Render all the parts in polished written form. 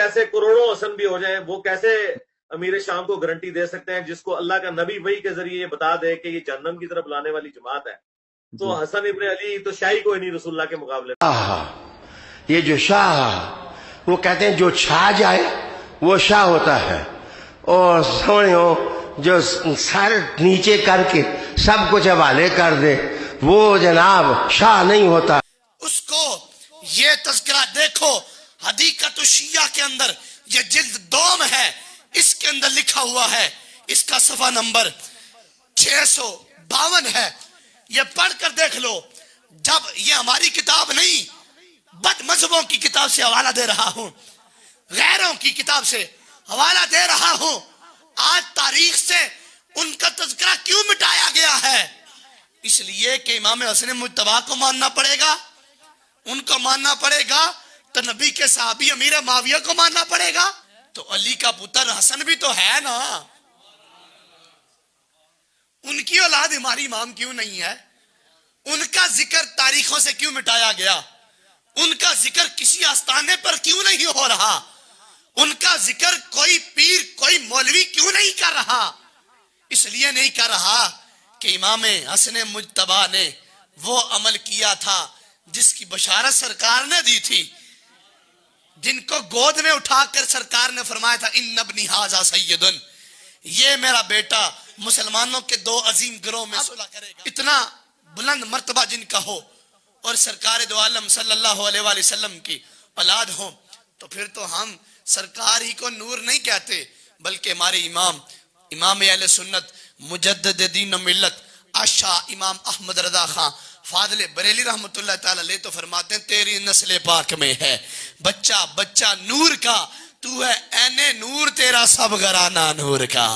جیسے کروڑوں حسن بھی ہو جائیں، وہ کیسے امیر شام کو گارنٹی دے سکتے ہیں جس کو اللہ کا نبی وحی کے ذریعے یہ بتا دے کہ یہ جہنم کی طرف لانے والی جماعت ہے؟ تو حسن ابن علی تو شاہی کوئی نہیں رسول اللہ کے مقابلے میں۔ یہ جو شاہ، وہ کہتے ہیں جو چھا جائے وہ شاہ ہوتا ہے، اور سمجھو جو سر نیچے کر کے سب کچھ حوالے کر دے وہ جناب شاہ نہیں ہوتا۔ اس کو یہ تذکرہ دیکھو، حدیقت الشیعہ کے اندر یہ جلد دوم ہے، اس کے اندر لکھا ہوا ہے، اس کا صفحہ نمبر 652 ہے، یہ پڑھ کر دیکھ لو۔ جب یہ ہماری کتاب نہیں، بد مذہبوں کی کتاب سے حوالہ دے رہا ہوں، غیروں کی کتاب سے حوالہ دے رہا ہوں، آج تاریخ سے ان کا تذکرہ کیوں مٹایا گیا ہے؟ اس لیے کہ امام حسن مجتبی کو ماننا پڑے گا، ان کو ماننا پڑے گا، تو نبی کے صحابی امیر معاویہ کو ماننا پڑے گا، تو علی کا پتر حسن بھی تو ہے نا، ان کی اولاد ہماری امام کیوں نہیں ہے؟ ان کا ذکر تاریخوں سے کیوں مٹایا گیا؟ ان کا ذکر کسی آستانے پر کیوں نہیں ہو رہا؟ ان کا ذکر کوئی پیر کوئی مولوی کیوں نہیں کر رہا؟ اس لیے نہیں کر رہا کہ امام حسن مجتبی نے وہ عمل کیا تھا جس کی بشارت سرکار نے دی تھی، جن کو گود میں اٹھا کر سرکار نے فرمایا تھا ان ابنی ھذا سید، یہ میرا بیٹا مسلمانوں کے دو عظیم گروہ میں صلح کرے گا۔ اتنا بلند مرتبہ جن کا ہو اور سرکار دو عالم صلی اللہ علیہ وآلہ وسلم کی اولاد ہو، تو پھر تو ہم سرکار ہی کو نور نہیں کہتے، بلکہ ہمارے امام اہل سنت مجدد دین و ملت اشاہ امام احمد رضا خان فاضل بریلی رحمت اللہ تعالی علیہ تو فرماتے ہیں تیری نسل پاک میں ہے بچہ بچہ نور کا، تو ہے عین نور تیرا سب گھرانہ نور کا۔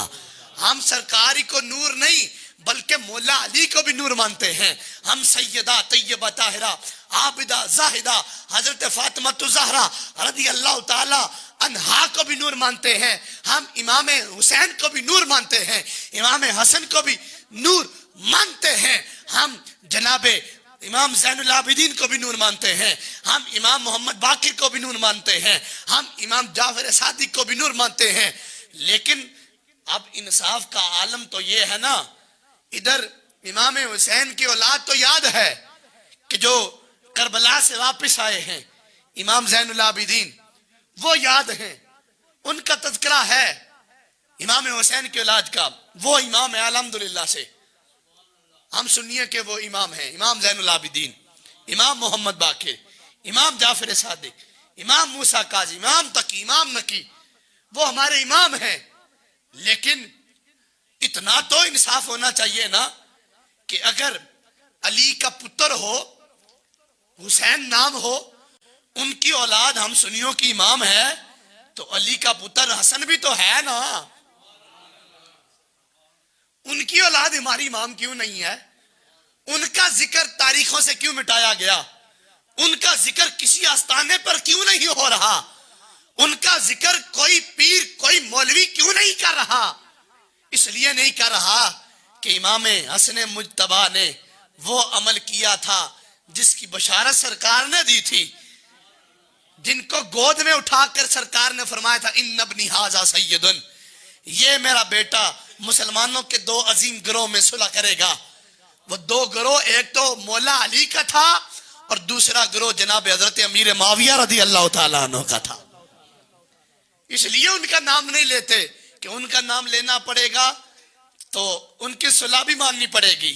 ہم سرکاری کو نور نہیں بلکہ مولا علی کو بھی نور مانتے ہیں، ہم سیدہ طیبہ طاہرہ عابدہ زاہدہ حضرت فاطمہ الزہرا رضی اللہ تعالی عنہا کو بھی نور مانتے ہیں، ہم امام حسین کو بھی نور مانتے ہیں، امام حسن کو بھی نور مانتے ہیں، ہم جناب امام زین العابدین کو بھی نور مانتے ہیں، ہم امام محمد باقر کو بھی نور مانتے ہیں، ہم امام جعفر صادق کو بھی نور مانتے ہیں۔ لیکن اب انصاف کا عالم تو یہ ہے نا، ادھر امام حسین کی اولاد تو یاد ہے کہ جو کربلا سے واپس آئے ہیں، امام زین العابدین وہ یاد ہیں، ان کا تذکرہ ہے، امام حسین کی اولاد کا وہ امام ہے الحمدللہ سے، ہم سنیے کہ وہ امام ہیں، امام زین العابدین، امام محمد باقر، امام جعفر صادق، امام موسیٰ کاظم، امام تقی، امام نقی، وہ ہمارے امام ہیں۔ لیکن اتنا تو انصاف ہونا چاہیے نا کہ اگر علی کا پتر ہو، حسین نام ہو، ان کی اولاد ہم سنیوں کی امام ہے، تو علی کا پتر حسن بھی تو ہے نا، ان کی اولاد ہماری امام کیوں نہیں ہے؟ ان کا ذکر تاریخوں سے کیوں مٹایا گیا؟ ان کا ذکر کسی آستانے پر کیوں نہیں ہو رہا؟ ان کا ذکر کوئی پیر کوئی مولوی کیوں نہیں کر رہا؟ اس لیے نہیں کر رہا کہ امام حسن مجتبی نے وہ عمل کیا تھا جس کی بشارت سرکار نے دی تھی، جن کو گود میں اٹھا کر سرکار نے فرمایا تھا ان ابنی ھذا سید، یہ میرا بیٹا مسلمانوں کے دو عظیم گروہ میں صلح کرے گا۔ وہ دو گروہ، ایک تو مولا علی کا تھا اور دوسرا گروہ جناب حضرت امیر معاویہ رضی اللہ تعالیٰ عنہ کا تھا۔ اس لیے ان کا نام نہیں لیتے کہ ان کا نام لینا پڑے گا تو ان کی صلح بھی ماننی پڑے گی،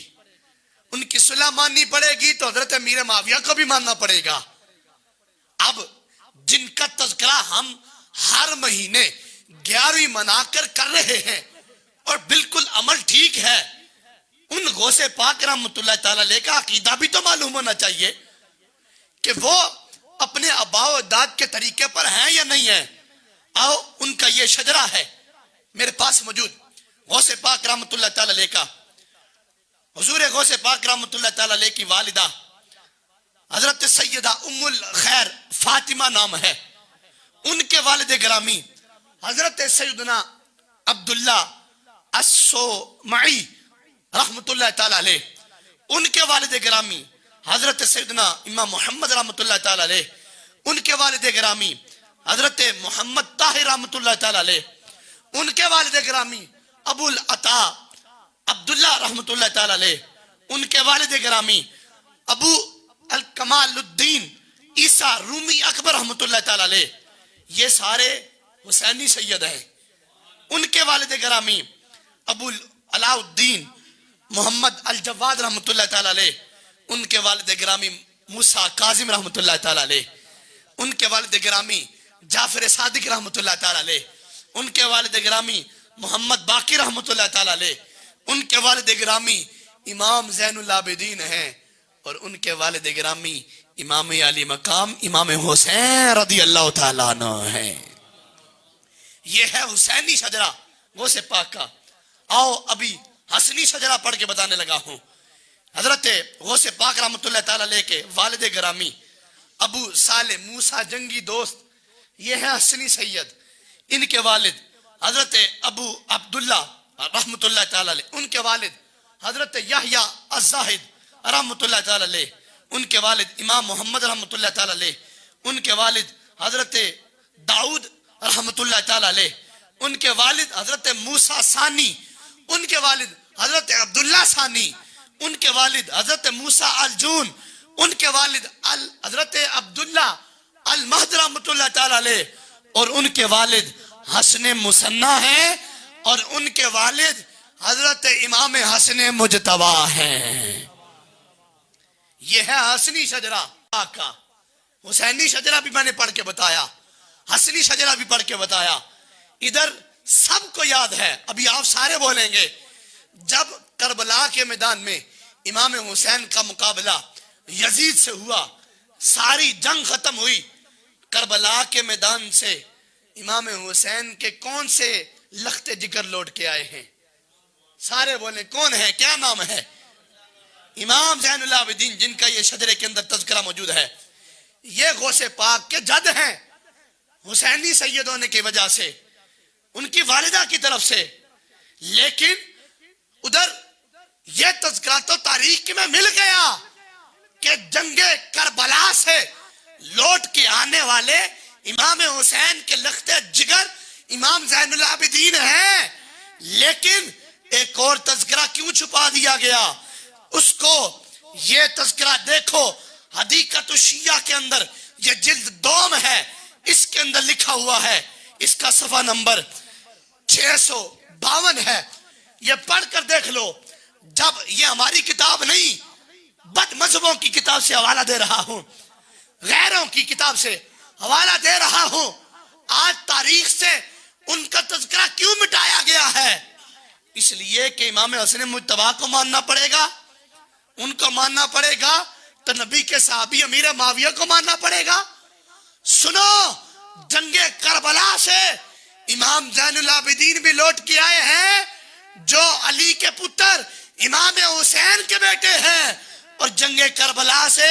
ان کی صلح ماننی پڑے گی تو حضرت امیر معاویہ کو بھی ماننا پڑے گا۔ اب جن کا تذکرہ ہم ہر مہینے 11ویں منا کر رہے ہیں اور بالکل عمل ٹھیک ہے، ان غوث پاک رحمت اللہ تعالیٰ علیہ کا عقیدہ بھی تو معلوم ہونا چاہیے کہ وہ اپنے آباء و اجداد کے طریقے پر ہیں یا نہیں ہیں۔ آؤ ان کا یہ شجرہ ہے میرے پاس موجود، غوث پاک رحمت اللہ تعالیٰ علیہ کا، حضور غوث پاک رحمت اللہ تعالیٰ علیہ کی والدہ حضرت سیدہ ام الخیر فاطمہ نام ہے، ان کے والد گرامی حضرت سیدنا عبداللہ السومعی رحمت اللہ تعالیٰ علیہ، ان کے والد گرامی حضرت سیدنا امام محمد رحمت اللہ تعالیٰ علیہ، ان کے والد گرامی حضرت محمد طاہر رحمۃ اللہ تعالی علیہ، ان کے والد گرامی ابو العطا عبداللہ رحمۃ اللہ تعالی علیہ، ان کے والد گرامی ابو الکمال الدین عیسیٰ رومی اکبر رحمۃ اللہ تعالی علیہ، یہ سارے حسینی سید ہیں۔ ان کے والد گرامی ابو علاء الدین محمد الجواد رحمۃ اللہ تعالی علیہ، ان کے والد گرامی موسیٰ کاظم رحمۃ اللہ تعالی علیہ، ان کے والد گرامی جعفر صادق رحمۃ اللہ تعالی علیہ، ان کے والد گرامی محمد باقی رحمۃ اللہ تعالی علیہ، ان کے والد گرامی امام زین العابدین ہیں، اور ان کے والد گرامی امام علی مقام امام حسین رضی اللہ تعالیٰ عنہ ہیں۔ یہ ہے حسینی شجرہ غوث پاک کا۔ آؤ ابھی حسنی شجرہ پڑھ کے بتانے لگا ہوں۔ حضرت غوث پاک رحمۃ اللہ تعالیٰ علیہ کے والد گرامی ابو صالح موسیٰ جنگی دوست، یہ ہے حسنی سید۔ ان کے والد حضرت ابو عبداللہ رحمۃ اللہ تعالیٰ علیہ، ان کے والد حضرت یحییٰ الزاہد رحمۃ اللہ تعالیٰ علیہ، ان کے والد امام محمد رحمۃ اللہ تعالیٰ علیہ، ان کے والد حضرت داؤد رحمۃ اللہ تعالیٰ علیہ، ان کے والد حضرت موسیٰ ثانی، ان کے والد حضرت عبداللہ ثانی، ان کے والد حضرت موسیٰ الجون، ان کے والد حضرت عبداللہ المہد رحمۃ اللہ تعالیٰ علیہ، اور ان کے والد حسن مثنیٰ ہیں، اور ان کے والد حضرت امام حسن مجتبی ہیں۔ یہ ہے حسنی شجرہ کا۔ حسینی شجرہ بھی میں نے پڑھ کے بتایا، حسنی شجرہ بھی پڑھ کے بتایا۔ ادھر سب کو یاد ہے، ابھی آپ سارے بولیں گے، جب کربلا کے میدان میں امام حسین کا مقابلہ یزید سے ہوا، ساری جنگ ختم ہوئی، کربلا کے میدان سے امام حسین کے کون سے لخت جگر لوٹ کے آئے ہیں؟ سارے بولیں کون ہے، کیا نام ہے؟ امام زین العابدین، جن کا یہ شجرے کے اندر تذکرہ موجود ہے۔ یہ غوث پاک کے جد ہیں، حسینی سید ہونے کی وجہ سے، ان کی والدہ کی طرف سے۔ لیکن ادھر یہ تذکرہ تو تاریخ میں مل گیا کہ جنگ کربلا سے لوٹ کے آنے والے امام حسین کے لخت جگر امام زین العابدین ہیں۔ لیکن ایک اور تذکرہ کیوں چھپا دیا گیا؟ اس کو یہ تذکرہ دیکھو، حدیقۃ الشیعہ کے اندر، یہ جلد دوم ہے، اس کے اندر لکھا ہوا ہے، اس کا صفحہ نمبر 652 ہے، یہ پڑھ کر دیکھ لو۔ جب یہ ہماری کتاب نہیں، بد مذہبوں کی کتاب سے حوالہ دے رہا ہوں، غیروں کی کتاب سے حوالہ دے رہا ہوں، آج تاریخ سے ان کا تذکرہ کیوں مٹایا گیا ہے؟ اس لیے کہ امام حسن مجتبی کو ماننا پڑے گا، ان کو ماننا پڑے گا، تو نبی کے صحابی امیر معاویہ کو ماننا پڑے گا۔ سنو، جنگ کربلا سے امام زین العابدین بھی لوٹ کے آئے ہیں، جو علی کے پتر امام حسین کے بیٹے ہیں، اور جنگ کربلا سے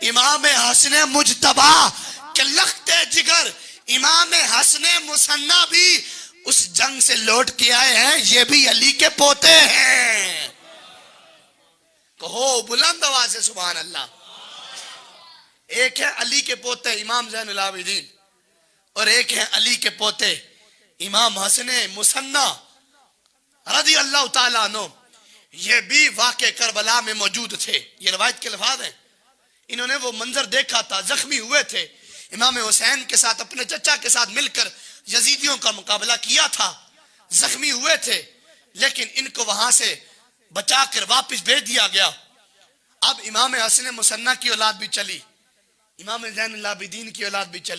امام حسن مجتبی کے لخت جگر امام حسن مثنیٰ بھی اس جنگ سے لوٹ کے آئے ہیں، یہ بھی علی کے پوتے ہیں۔ کہو بلند آواز سے سبحان اللہ۔ ایک ہے علی کے پوتے امام زین العابدین، اور ایک ہے علی کے پوتے امام حسن مثنیٰ رضی اللہ تعالیٰ عنہ۔ یہ بھی واقع کربلا میں موجود تھے، یہ روایت کے الفاظ ہیں۔ انہوں نے وہ منظر دیکھا تھا، زخمی ہوئے تھے، امام حسین کے ساتھ، اپنے چچا کے ساتھ مل کر یزیدیوں کا مقابلہ کیا تھا، زخمی ہوئے تھے، لیکن ان کو وہاں سے بچا کر واپس بھیج دیا گیا۔ اب امام حسن مثنیٰ کی اولاد بھی چلی، امام زین العابدین کی اولاد بھی چلی۔